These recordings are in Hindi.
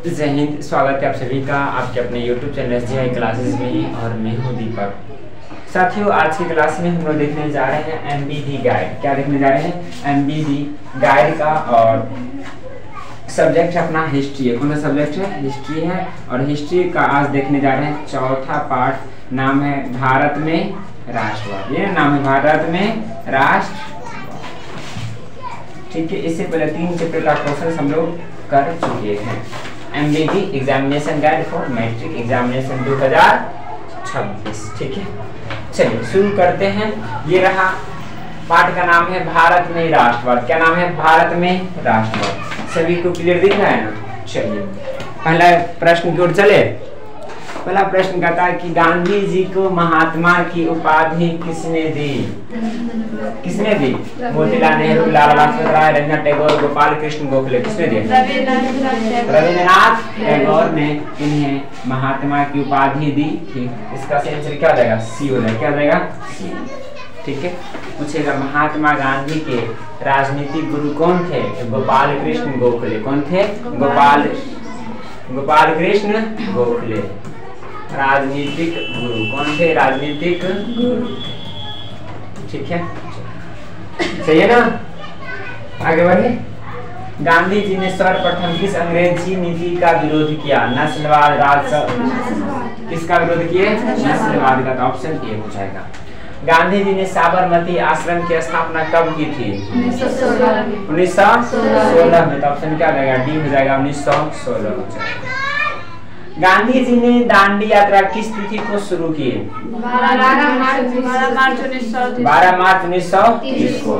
जय हिंद। स्वागत है आप सभी का आपके अपने YouTube चैनल SGI क्लासेस में और मैं हूँ दीपक। साथियों, आज की क्लास में हम लोग देखने जा रहे हैं MBD गाइड। क्या देखने जा रहे हैं? MBD गाइड का, और सब्जेक्ट है अपना हिस्ट्री है। कौन सा सब्जेक्ट है? हिस्ट्री है। और हिस्ट्री का आज देखने जा रहे हैं चौथा पार्ट। नाम है भारत में राष्ट्रवाद। ये नाम है भारत में राष्ट्र। ठीक है, इससे पहले 3 चैप्टर का क्वेश्चन हम लोग कर चुके हैं। MBD examination guide for matric examination 2026। ठीक है, चलिए शुरू करते हैं। ये रहा पाठ का नाम है भारत में राष्ट्रवाद। क्या नाम है? भारत में राष्ट्रवाद। सभी को क्लियर दिख रहा है ना? चलिए पहला प्रश्न की ओर चले। पहला प्रश्न कहता है कि गांधी जी को महात्मा की उपाधि किसने दी? किसने दी? मोतीलाल नेहरू, लाला लाजपत राय, रविन्द्रनाथ टैगोर, गोपाल कृष्ण गोखले। किसने दी? रविन्द्रनाथ टैगोर ने इन्हें महात्मा की उपाधि दी थी। इसका सही आंसर क्या हो जाएगा? सी हो जाएगा। क्या हो जाएगा? सी। ठीक है, पूछेगा महात्मा गांधी के राजनीतिक गुरु कौन थे? गोपाल कृष्ण गोखले। कौन थे? गोपाल कृष्ण गोखले राजनीतिक गुरु। कौन थे? राजनीतिक गुरु। ठीक है, सही है ना? आगे बढ़े। गांधी जी ने सर्वप्रथम किस अंग्रेजी नीति का विरोध किया? नस्लवाद, राजस्व। किसका विरोध किए? नस्लवाद का। तो ऑप्शन ए हो जाएगा। गांधी जी ने साबरमती आश्रम की स्थापना कब की थी? 1916 में। तो ऑप्शन क्या हो जाएगा? डी हो जाएगा। 1916 हो जाएगा। गांधी जी ने दांडी यात्रा किस तिथि को शुरू की? 12 मार्च 1930 को।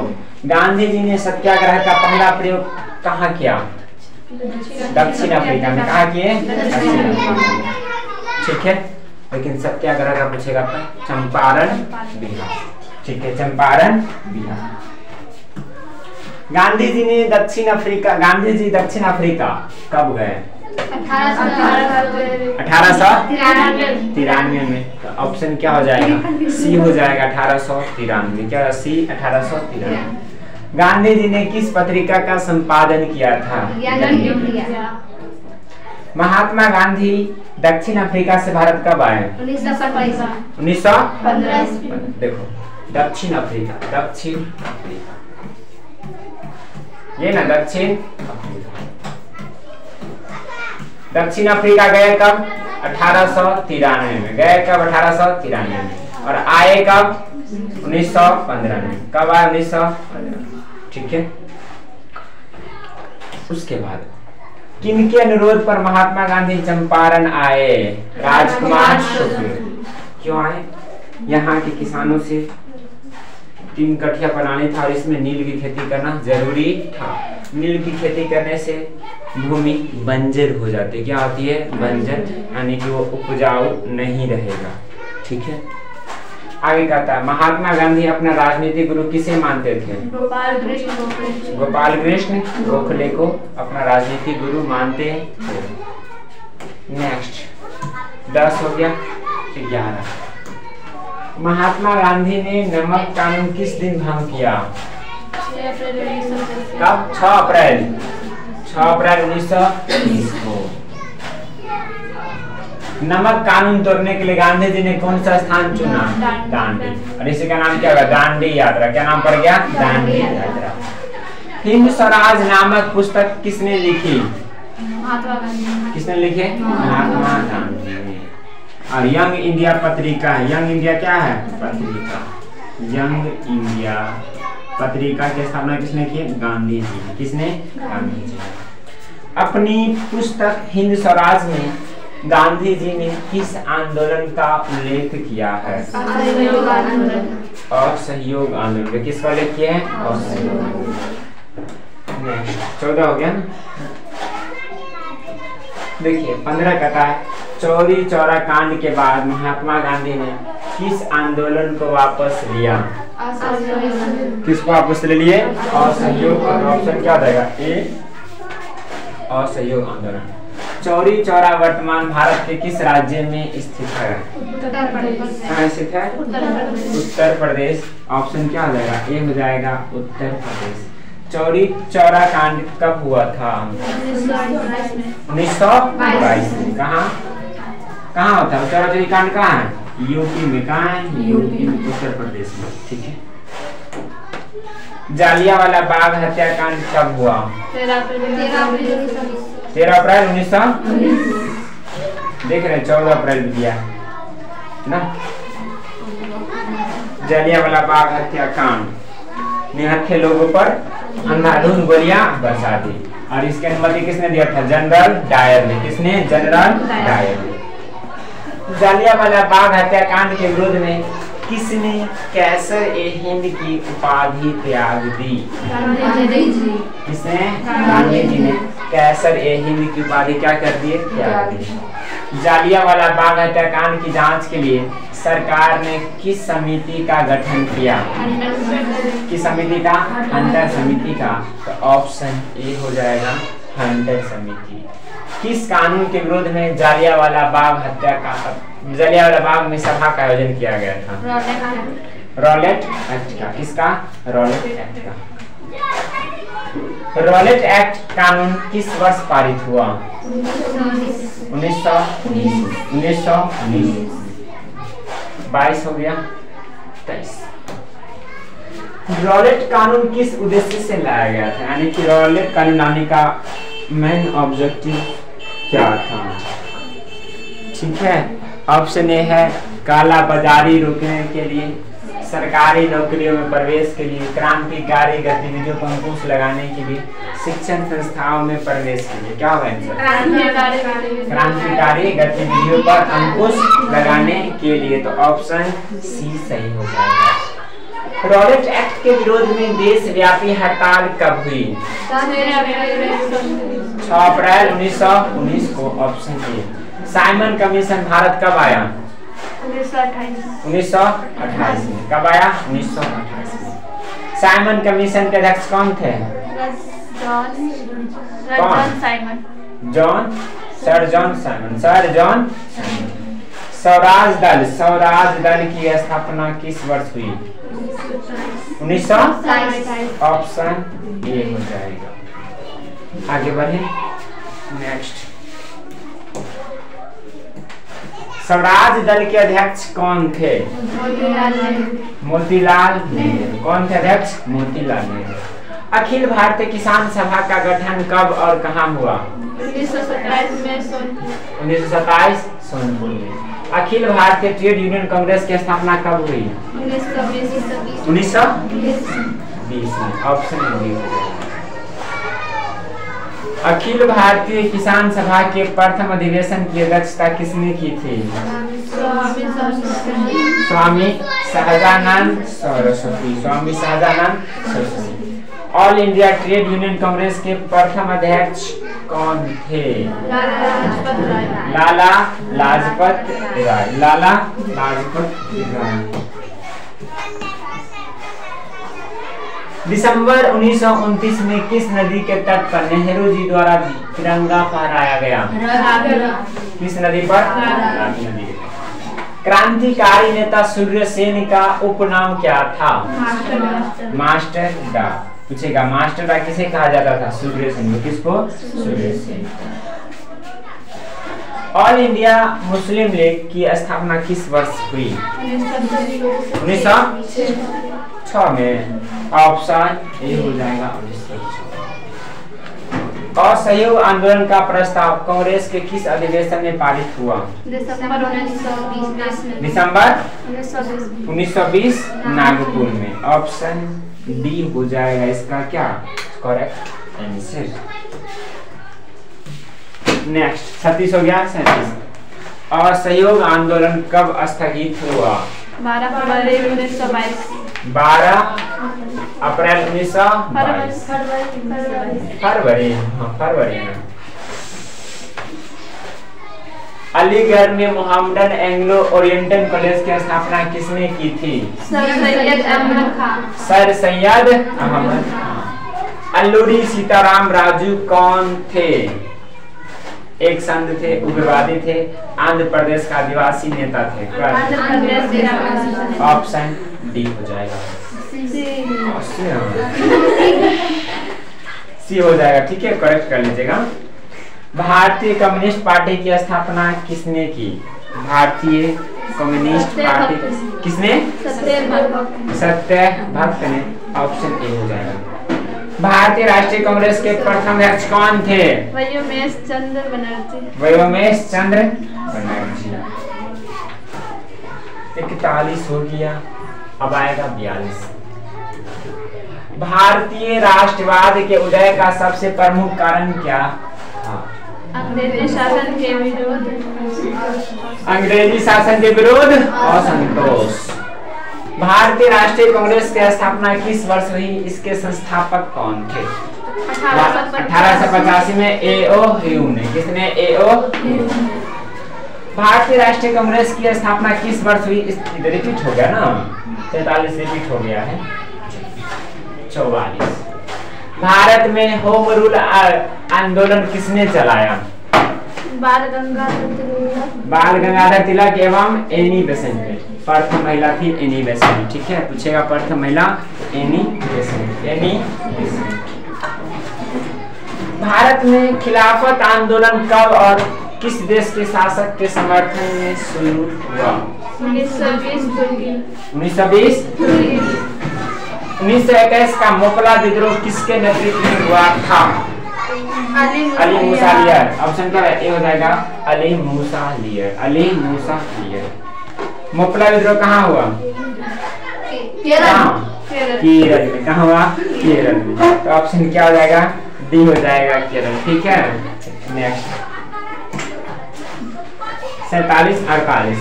गांधी जी ने सत्याग्रह का पहला प्रयोग कहाँ किया? दक्षिण अफ्रीका में। कहाँ किए? ठीक है, लेकिन सत्याग्रह का पूछेगा चंपारण बिहार। ठीक है, चंपारण बिहार। गांधी जी ने दक्षिण अफ्रीका कब गए? 1893 में। तो ऑप्शन क्या हो जाएगा? सी हो जाएगा। 1893। क्या? सी 1893। गांधी जी ने किस पत्रिका का संपादन किया था? महात्मा गांधी दक्षिण अफ्रीका से भारत कब आए? 1915। देखो, दक्षिण अफ्रीका, ये ना दक्षिण अफ्रीका गए कब? 1893 में। गए कब? 1893 में। और आए कब? 1915 में। कब आए? 1915। ठीक है, उसके बाद किनके अनुरोध पर महात्मा गांधी चंपारण आए? राजकुमार शुक्ल। क्यों आए? यहाँ के किसानों से 3 कठिया बनानी था और इसमें नील की खेती करना जरूरी था। नील की खेती करने से भूमि बंजर हो जाती है। क्या होती है? बंजर, यानी कि वो उपजाऊ नहीं रहेगा। ठीक है, आगे कहता है महात्मा गांधी अपना राजनीतिक गुरु किसे मानते थे? गोपाल कृष्ण गोखले को अपना राजनीतिक गुरु मानते थे। नेक्स्ट 10 हो गया। 11 महात्मा गांधी ने नमक कानून किस दिन भंग किया? कब? 6 अप्रैल 1930 को। नमक कानून तोड़ने के लिए गांधी जी ने कौन सा स्थान चुना? दांडी। और इसी का नाम क्या होगा? दांडी यात्रा। क्या नाम पड़ गया? दांडी यात्रा। हिंद स्वराज नामक पुस्तक किसने लिखी? किसने लिखे? महात्मा गांधी ने। और यंग इंडिया पत्रिका, यंग इंडिया क्या है? पत्रिका। यंग इंडिया पत्रिका की स्थापना किसने की? गांधी जी ने। किसने? गांधी जी। अपनी पुस्तक हिंद स्वराज में गांधी जी ने किस आंदोलन का उल्लेख किया है? असहयोग आंदोलन। किसका उल्लेख किया है? असहयोग आंदोलन। नेक्स्ट 14 हो गया ना? देखिए 15 कहता है चौरी चौरा कांड के बाद महात्मा गांधी ने किस आंदोलन को वापस लिया? किसको वापस ले लिए? असहयोग। ऑप्शन क्या रहेगा? ए असहयोग आंदोलन। चौरी चौरा वर्तमान भारत के किस राज्य में स्थित है? स्थित है उत्तर प्रदेश। ऑप्शन क्या हो जाएगा? ए हो जाएगा उत्तर प्रदेश। चौरी चौरा कांड कब हुआ था? 1922 में। कहाँ कहाँ होता है चौरा चौरी कांड? कहाँ है? यूपी में। कहाँ है? यूपी में, उत्तर प्रदेश में। ठीक है। जालियांवाला बाग हत्याकांड कब हुआ? 13 अप्रैल 1919। देख रहे हैं 14 अप्रैल भी दिया ना। जालियांवाला बाग हत्याकांड, निहत्थे लोगों पर अंधाधुंध गोलियां बरसा दी। और इसकी अनुमति किसने दिया था? जनरल डायर ने। किसने? जनरल डायर ने। जालियांवाला बाग हत्याकांड के विरोध में किसने कैसर-ए-हिंद की उपाधि त्याग दी? किसने? गांधी जी ने कैसर-ए-हिंद की उपाधि क्या कर दी? त्याग दी। जालियांवाला बाग हत्याकांड की जांच के लिए सरकार ने किस समिति का गठन किया? किस समिति का? हंटर समिति का। तो ऑप्शन ए हो जाएगा हंटर समिति। किस कानून के विरोध में जालियांवाला बाग में सभा का आयोजन किया गया था? रॉलेट एक्ट का। किसका? रॉलेट एक्ट का। रॉलेट एक्ट कानून किस वर्ष पारित हुआ? 1919। 22 हो गया, 23। रॉलेट कानून किस उद्देश्य से लाया गया था? यानी कि रॉलेट कानून लाने का मेन ऑब्जेक्टिव क्या था? ठीक है। ऑप्शन ए है काला बाजारी रोकने के लिए, सरकारी नौकरियों में प्रवेश के लिए, क्रांतिकारी गतिविधियों पर अंकुश लगाने के लिए, शिक्षण संस्थाओं में प्रवेश के लिए। क्या होगा आंसर? क्रांतिकारी गतिविधियों पर अंकुश लगाने के लिए। तो ऑप्शन सी सही हो जाएगा। रॉलेट एक्ट के विरोध में देशव्यापी हड़ताल कब हुई? 6 अप्रैल 1919 को। Option A. Simon commission Bharat कब आया? 1928 में। कब आया? 1928 में। साइमन कमीशन के अध्यक्ष कौन थे? Sir John Simon. स्वराज दल की स्थापना किस वर्ष हुई? 1927। ऑप्शन ए हो जाएगा। आगे बढ़े। नेक्स्ट, स्वराज दल के अध्यक्ष कौन थे? मोतीलाल नेहरू। कौन थे अध्यक्ष? मोतीलाल नेहरू। अखिल भारतीय किसान सभा का गठन कब और कहाँ हुआ? 1927 सोनपुर में। अखिल भारतीय ट्रेड यूनियन कांग्रेस की स्थापना कब हुई? 1920 में। Option B. अखिल भारतीय किसान सभा के प्रथम अधिवेशन की अध्यक्षता किसने की थी? Swami Sahajanand Saraswati. All India Trade Union Congress के प्रथम अध्यक्ष कौन थे? लाला लाजपत राय। दिसंबर 1929 में किस नदी के तट पर नेहरू जी द्वारा तिरंगा फहराया गया? किस नदी पर? रावी नदी के तट। क्रांतिकारी नेता सूर्य सेन का उपनाम क्या था? मास्टर डा। पूछेगा मास्टर डा किसे कहा जाता था? सूर्य सेन को। किसको? Surya Sen. All India Muslim League की स्थापना किस वर्ष हुई? 1906 में। ऑप्शन ए हो जाएगा 1906। असहयोग आंदोलन का प्रस्ताव कांग्रेस के किस अधिवेशन में पारित हुआ? दिसंबर 1920 नागपुर में। ऑप्शन डी हो जाएगा इसका क्या करेक्ट आंसर। नेक्स्ट 36 हो गया। 37 असहयोग आंदोलन कब स्थगित हुआ? 12 फरवरी 1922। 12 अप्रैल 1922। फरवरी में। अलीगढ़ में मोहम्मदन एंग्लो ओरिएंटल कॉलेज की स्थापना किसने की थी? सर सैयद अहमद खान। अल्लूरी सीताराम राजू कौन थे? एक संत थे, उग्रवादी थे, आंध्र प्रदेश का आदिवासी नेता थे। ऑप्शन डी हो जाएगा। सी हो जाएगा, ठीक है, करेक्ट कर लीजिएगा। भारतीय कम्युनिस्ट पार्टी की स्थापना किसने की? भारतीय कम्युनिस्ट पार्टी किसने? सत्यभक्त ने। ऑप्शन ए हो जाएगा। भारतीय राष्ट्रीय कांग्रेस के प्रथम अध्यक्ष कौन थे? वयोमेश चंद्र बनर्जी। वयोमेश चंद्र बनर्जी। 41 हो गया, अब आएगा 42। भारतीय राष्ट्रवाद के उदय का सबसे प्रमुख कारण क्या था? अंग्रेजी शासन के विरोध। अंग्रेजी शासन के विरोध, असंतोष। भारतीय राष्ट्रीय कांग्रेस की स्थापना किस वर्ष हुई? इसके संस्थापक कौन थे? 1885 में A.O. ह्यूम ने। किसने? A.O. ह्यूम। भारतीय राष्ट्रीय कांग्रेस की स्थापना किस वर्ष हुई? इधर रिपीट हो गया ना, 43 रिपीट हो गया है। 44। भारत में होम रूल आंदोलन किसने चलाया? बाल गंगाधर तिलक एवं एनी बेसेंट। प्रथम महिला थी एनी बेसेंट, ठीक है, पूछेगा प्रथम महिला एनी बेसेंट। भारत में खिलाफत आंदोलन कब और किस देश के शासक के समर्थन में शुरू हुआ? 1920। 1921 का मोकला विद्रोह किसके नेतृत्व में हुआ था? अली मूसा लियर। ऑप्शन क्या है? ए हो जाएगा, अली मूसा लियर। अली मूसा लियर। मोकला विद्रोह कहाँ हुआ? केरल में। कहाँ हुआ? केरल में। तो ऑप्शन क्या हो जाएगा? डी हो जाएगा, केरल, ठीक है। नेक्स्ट 47 48।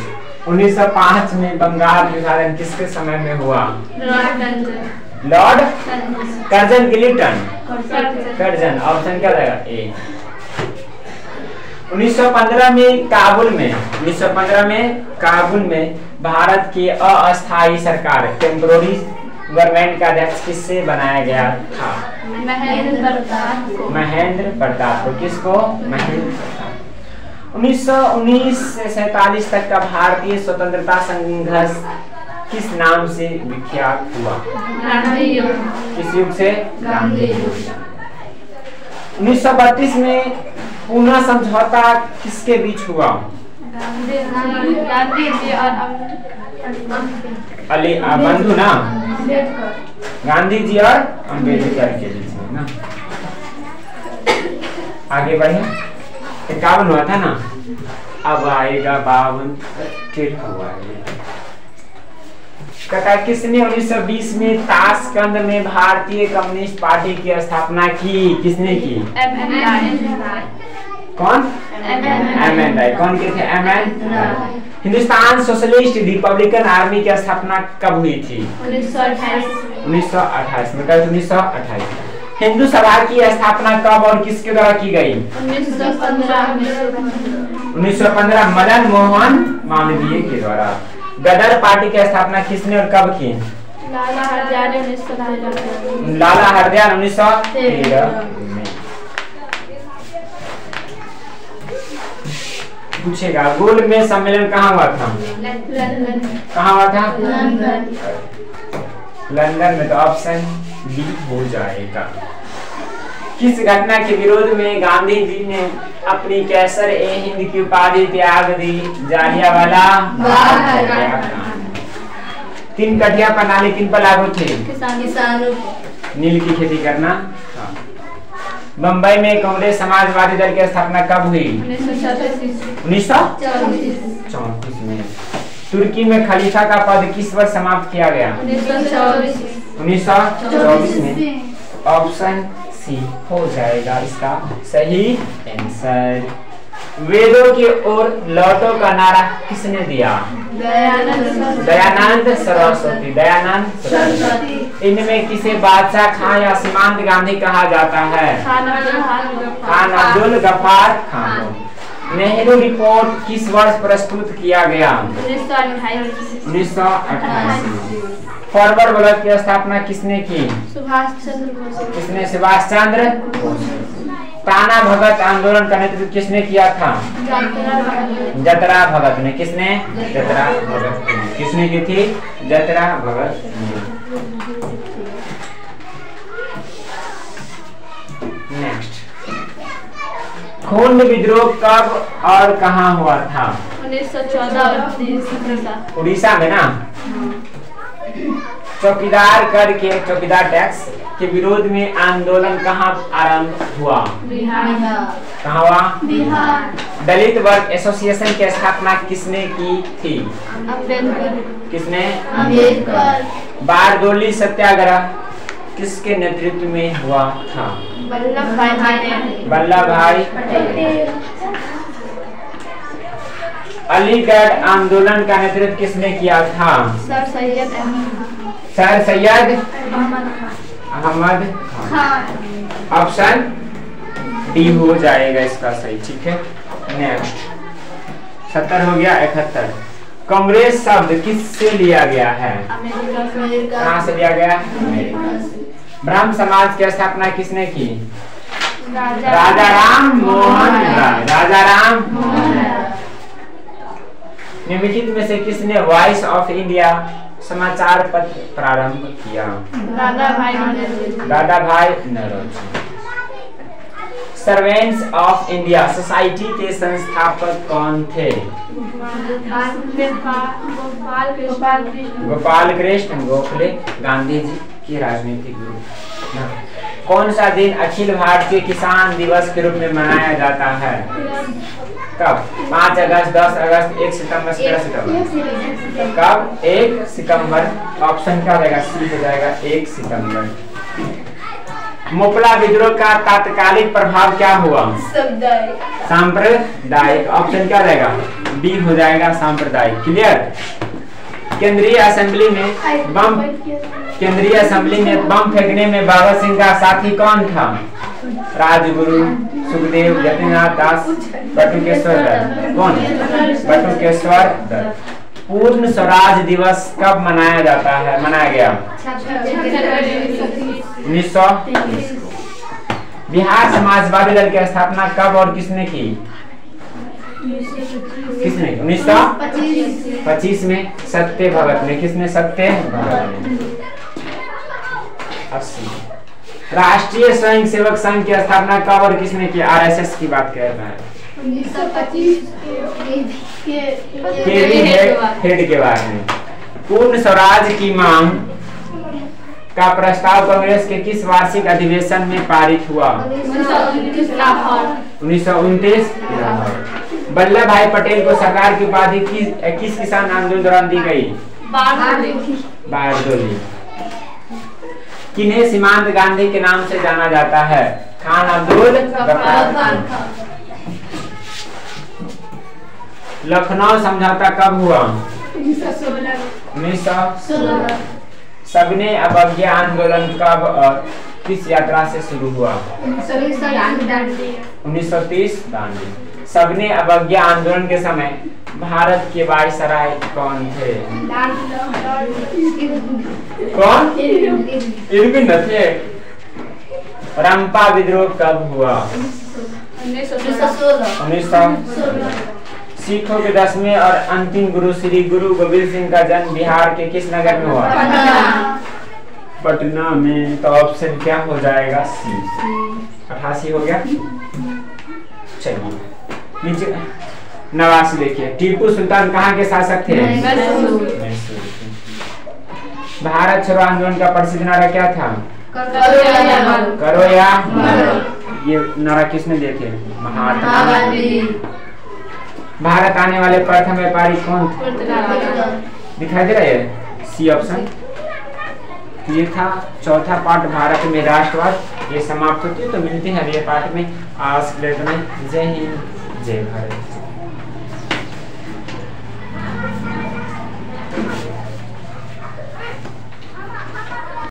1905 में बंगाल विभाजन किसके समय में हुआ? लॉर्ड कर्जन गिलिटन। कर्जन। ऑप्शन क्या रहेगा? ए। 1915 में काबुल में भारत की अस्थायी सरकार टेम्पोररी गवर्नमेंट का अध्यक्ष किससे बनाया गया था? महेंद्र प्रताप को। किसको? महेंद्र प्रताप। 1919 से 47 तक का भारतीय स्वतंत्रता संघर्ष किस नाम से विख्यात हुआ? किस युग से? गांधी युग। 1932 में पूना समझौता किसके बीच हुआ? गांधी जी और अली बंधु ना, गांधी जी और अम्बेडकर के बीच में ना। आगे बढ़े। 51 हुआ था ना, अब आएगा 52 हुआ है। कहता किसने 1920 में ताशकंद में भारतीय कम्युनिस्ट पार्टी की स्थापना की? किसने की? कौन? MN राय। कौन के थे? MN। Hindustan socialist Republican army की स्थापना कब हुई थी? 1928 में। 1928। हिंदू सभा की स्थापना कब और किसके द्वारा की गई? 1915 मदन मोहन मालवीय के द्वारा। गदर पार्टी की स्थापना किसने और कब की? लाला हरदयाल 1913 में। पूछेगा गोलमेज सम्मेलन कहाँ हुआ था? कहाँ हुआ था? लंदन में। तो ऑप्शन डी हो जाएगा। किस घटना के विरोध में गांधी जी ने अपनी कैसर-ए-हिंद की उपाधि त्याग दी? जालियांवाला बाग। 3 कठिया प्रणाली किन पर लागू थी? किसानों। नील की खेती करना। बंबई में कांग्रेस समाजवादी दल की स्थापना कब हुई? 1934 में। तुर्की में खलीफा का पद किस वर्ष समाप्त किया गया? 1924 में। ऑप्शन सी हो जाएगा इसका सही आंसर। वेदों की ओर लौटो का नारा किसने दिया? दयानंद सरस्वती। दयानंद सरस्वती। इनमें किसे बादशाह खान या सीमांत गांधी कहा जाता है? खान अब्दुल गफ्फार खान। नेहरू रिपोर्ट किस वर्ष प्रस्तुत किया गया? 1928 में। फॉरवर्ड ब्लॉक की स्थापना किसने की? सुभाष चंद्र बोस। किसने? सुभाष चंद्र बोस। ताना भगत आंदोलन का नेतृत्व किसने किया था? जतरा भगत ने। किसने? जतरा भगत ने। किसने की थी? जतरा भगत ने। खून विद्रोह कब और कहाँ हुआ था? 1914 उड़ीसा में ना। चौकीदार टैक्स के विरोध में आंदोलन कहाँ आरंभ हुआ? बिहार। कहाँ हुआ? बिहार। दलित वर्ग एसोसिएशन की स्थापना किसने की थी? अम्बेडकर। किसने? अम्बेडकर। बारडोली सत्याग्रह किसके नेतृत्व में हुआ था? वल्लभ भाई पटेल। अलीगढ़ आंदोलन का नेतृत्व किसने किया था? Sir Syed Ahmad Khan. Option D हो जाएगा इसका सही। ठीक है, नेक्स्ट 70 हो गया। 71 कांग्रेस शब्द किससे लिया गया है? कहाँ से लिया गया? ब्रह्म समाज की स्थापना किसने की? राजा राम मोहन राय। राजा राम निम्नलिखित में से किसने वॉइस ऑफ इंडिया समाचार पत्र प्रारंभ किया? Dadabhai Naoroji. Servants of India society के संस्थापक कौन थे? गोपाल कृष्ण गोखले गांधी जी के राजनीतिक गुरु। कौन सा दिन अखिल भारतीय किसान दिवस के रूप में मनाया जाता है? कब? 5 अगस्त, 10 अगस्त, 1 सितंबर, 17 सितंबर। कब? 1 सितंबर। ऑप्शन क्या हो जाएगा? सी हो जाएगा, 1 सितंबर। मोपला विद्रोह का तात्कालिक प्रभाव क्या हुआ? सांप्रदायिक। ऑप्शन क्या रहेगा? बी हो जाएगा, सांप्रदायिक। क्लियर? केंद्रीय असेंबली में बम फेंकने में बाबा सिंह का साथी कौन था? राजगुरु, सुखदेव, जतिनाथ दास, बटुकेश्वर दत्त। कौन? बटुकेश्वर दत्त। पूर्ण स्वराज दिवस कब मनाया जाता है? मनाया गया 1930। बिहार समाजवादी दल की स्थापना कब और किसने की? किसने? 1925 में सत्य भगत ने। किसने? सत्य भगत ने। 80 राष्ट्रीय स्वयं सेवक संघ की स्थापना कब और किसने की? आरएसएस की बात कर रहा है। 1925 हेड के बारे में। पूर्ण स्वराज की मांग का प्रस्ताव कांग्रेस के किस वार्षिक अधिवेशन में पारित हुआ? 1929 लाहौर। वल्लभ भाई पटेल को सरकार की उपाधि किस किसान आंदोलन दौरान दी गई? बारडोली। किन्हें सीमांत गांधी के नाम से जाना जाता है? खान अब्दुल गफ्फार। लखनऊ समझौता कब हुआ? 1916। सबने अवज्ञा आंदोलन कब और किस यात्रा से शुरू हुआ? 1930 दांडी। सबने अवज्ञा आंदोलन के समय भारत के वायसराय कौन थे? कौन? इरविन थे। रंपा विद्रोह कब हुआ? 1916। सिखों के 10वें और अंतिम गुरु श्री गुरु गोविंद सिंह का जन्म बिहार के किस नगर में हुआ? पटना में। तो ऑप्शन क्या हो जाएगा? सी। 88 हो गया। चलिए नीचे 89 देखिए। टीपू सुल्तान कहाँ के शासक थे? मैसूर। भारत छोड़ो आंदोलन का प्रसिद्ध नारा क्या था? करो या ये नारा किसने दिए थे? महात्मा गांधी। भारत आने वाले प्रथम व्यापारी कौन थे? दिखाई दे रहा है? C option. ये था चौथा पार्ट भारत में राष्ट्रवाद। ये समाप्त होती है तो मिलते हैं अगले पार्ट में। आज के लिए इतना ही। जय हिंद, जय भारत।